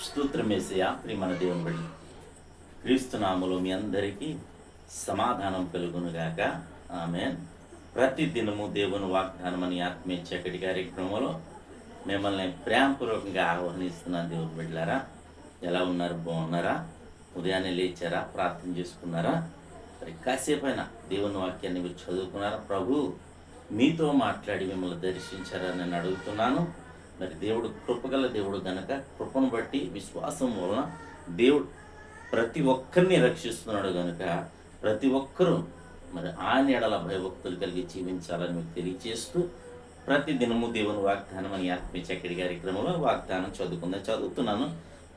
స్తోత్రమేసయ ప్రియమైన దేవుని బడి క్రీస్తు నామములో మీ అందరికీ సమాధానం కలుగునుగాక. ఆమేన్. ప్రతి దినము దేవుని వాగ్దానం అని ఆత్మీయ చక్కటి కార్యక్రమంలో మిమ్మల్ని ప్రేమపూర్వకంగా ఆహ్వానిస్తున్నాను. దేవుని బిడ్డలారా, ఎలా ఉన్నారు? బాగున్నారా? ఉదయాన్నే లేచారా? ప్రార్థన చేసుకున్నారా? మరి కాసేపైనా దేవుని వాక్యాన్ని మీరు చదువుకున్నారా? ప్రభు మీతో మాట్లాడి మిమ్మల్ని దర్శించారా నేను అడుగుతున్నాను. మరి దేవుడు కృపగల దేవుడు గనక కృపను బట్టి విశ్వాసం వలన దేవుడు ప్రతి ఒక్కరిని రక్షిస్తున్నాడు గనుక ప్రతి ఒక్కరూ మరి ఆయన ఎడల భయభక్తులు కలిగి జీవించాలని మీకు తెలియజేస్తూ ప్రతి దినము దేవుని వాగ్దానం అని ఆత్మీయ చక్కటి కార్యక్రమంలో వాగ్దానం చదువుతున్నాను.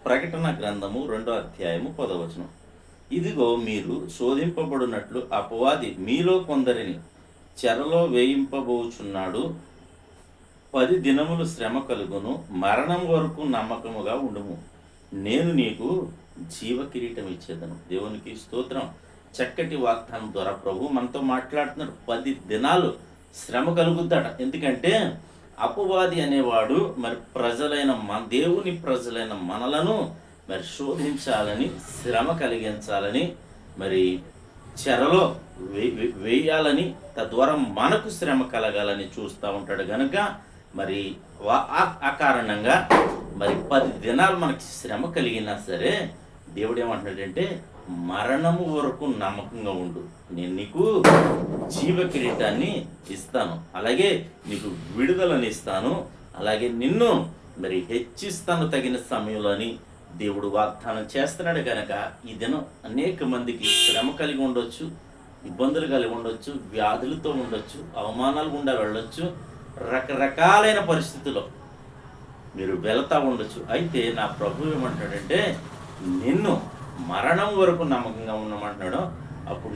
ప్రకటన గ్రంథము 2వ అధ్యాయము 10వ వచనం. ఇదిగో మీరు శోధింపబడినట్లు అపవాది మీలో కొందరిని చెరలో వేయింపబోచున్నాడు. 10 దినములు శ్రమ కలుగును, మరణం వరకు నమ్మకముగా ఉండుము, నేను నీకు జీవ కిరీటం ఇచ్చేదను. దేవునికి స్తోత్రం. చక్కటి వాగ్దానం ద్వారా ప్రభు మనతో మాట్లాడుతున్నాడు. 10 దినాలు శ్రమ కలుగుద్దట. ఎందుకంటే అపవాది అనేవాడు మరి దేవుని ప్రజలైన మనలను మరి శోధించాలని, శ్రమ కలిగించాలని, మరి చెరలో వేయాలని, తద్వారా మనకు శ్రమ కలగాలని చూస్తూ ఉంటాడు గనుక మరి ఆ కారణంగా మరి 10 దినాలు మనకి శ్రమ కలిగినా సరే దేవుడు ఏమంటున్నాడంటే మరణము వరకు నమ్మకంగా ఉండు, నేను నీకు జీవ కిరీటాన్ని ఇస్తాను, అలాగే నీకు విడుదలని ఇస్తాను, అలాగే నిన్ను మరి హెచ్చిస్తాను తగిన సమయంలోని దేవుడు వాగ్దానం చేస్తున్నాడు కనుక ఈ దినం అనేక మందికి శ్రమ కలిగి ఉండొచ్చు, ఇబ్బందులు కలిగి ఉండొచ్చు, వ్యాధులతో ఉండొచ్చు, అవమానాలు గుండా వెళ్ళొచ్చు, రకరకాలైన పరిస్థితుల్లో మీరు వెళ్తూ ఉండొచ్చు. అయితే నా ప్రభు ఏమంటాడంటే నిన్ను మరణం వరకు నమ్మకంగా ఉండమంటున్నాడు. అప్పుడు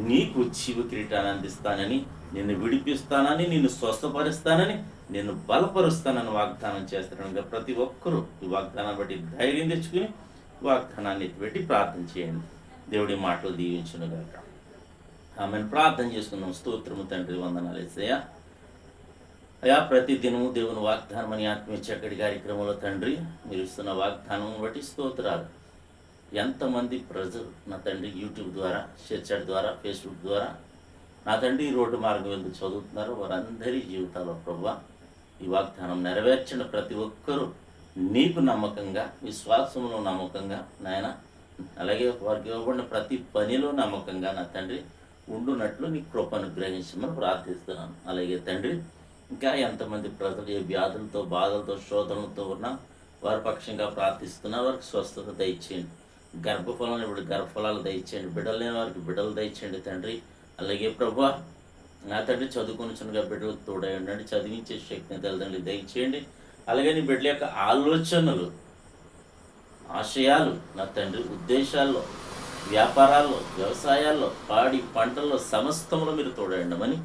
నీకు జీవ కిరీటాన్ని అందిస్తానని, నిన్ను విడిపిస్తానని, నిన్ను స్వస్థపరుస్తానని, నిన్ను బలపరుస్తానని వాగ్దానం చేస్తాను. ప్రతి ఒక్కరూ ఈ వాగ్దానాన్ని బట్టి ధైర్యం తెచ్చుకుని వాగ్దానాన్ని పెట్టి ప్రార్థన చేయండి. దేవుడి మాటలు దీవించునుగాక. ఆమెను ప్రార్థన చేసుకుందాం. స్తోత్రము తండ్రి, వందనాలు యేసయ్యా. అయా, ప్రతి దినము దేవుని వాగ్దానం అని ఆత్మీయ చక్కటి కార్యక్రమంలో తండ్రి మీరు ఇస్తున్న వాగ్దానం బట్టి స్తోత్రాలు. ఎంతమంది ప్రజలు నా తండ్రి యూట్యూబ్ ద్వారా, షేర్చాట్ ద్వారా, ఫేస్బుక్ ద్వారా నా తండ్రి ఈ రోడ్డు మార్గం ఎందుకు చదువుతున్నారో వారందరి జీవితాల్లో ప్రభువా ఈ వాగ్దానం నెరవేర్చిన ప్రతి ఒక్కరూ నీకు నమ్మకంగా, విశ్వాసంలో నమ్మకంగా నాయన, అలాగే వారికి ఇవ్వబడిన ప్రతి పనిలో నమ్మకంగా నా తండ్రి ఉండునట్లు నీ కృపను గ్రహించమని ప్రార్థిస్తున్నాను. అలాగే తండ్రి ఇంకా ఎంతమంది ప్రజలు ఏ వ్యాధులతో, బాధలతో, శోధనలతో ఉన్నా వారి పక్షంగా ప్రార్థిస్తున్నా వారికి స్వస్థత దయచేయండి. గర్భఫలాన్ని ఇప్పుడు గర్భఫలాలు దయచేయండి. బిడ్డలు లేని వారికి బిడ్డలు దయచేయండి తండ్రి. అలాగే ప్రభువా నా తండ్రి చదువుకొనిచునుగా బిడ్డలకు తోడై ఉండండి, చదివించే శక్తిని తల్లిదండ్రులు దయచేయండి. అలాగే నీ బిడ్డల యొక్క ఆలోచనలు, ఆశయాలు నా తండ్రి ఉద్దేశాల్లో, వ్యాపారాల్లో, వ్యవసాయాల్లో, పాడి పంటల్లో సమస్తంలో మీరు తోడైండమని,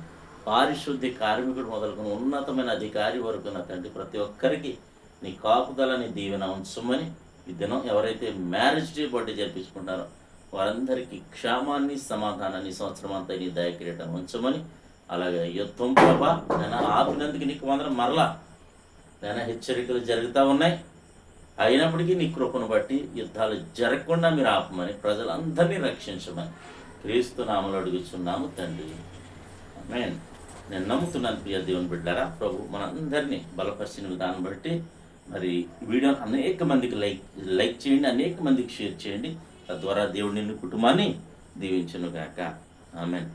పారిశుద్ధ్య కార్మికుడు మొదలుకొని ఉన్నతమైన అధికారి వరకు నా తండ్రి ప్రతి ఒక్కరికి నీ కాపుదలని దీవెన ఉంచమని, ఈ దినం ఎవరైతే మ్యారేజ్ డే బర్త్డే జరిపించుకుంటారో వారందరికీ క్షేమాన్ని, సమాధానాన్ని సంవత్సరం అంతా నీ దయకిరీటం ఉంచమని, అలాగే యుద్ధం ప్రభా నేను ఆపినందుకు నీకు వందరం. మరలా నేను హెచ్చరికలు జరుగుతూ ఉన్నాయి, అయినప్పటికీ నీ కృపను బట్టి యుద్ధాలు జరగకుండా మీరు ఆపమని, ప్రజలందరినీ రక్షించమని క్రీస్తు నామములో అడుగుచున్నాము తండ్రి. ఆమేన్. నేను నమ్ముతున్నాను ప్రియ దేవుని బిడ్డలారా, ప్రభు మనందరినీ బలపరిచిన విధానం బట్టి మరి వీడియోని అనేక మందికి లైక్ చేయండి, అనేక మందికి షేర్ చేయండి. తద్వారా దేవుడు నిన్ను కుటుంబాన్ని దీవించునుగాక. ఆమేన్.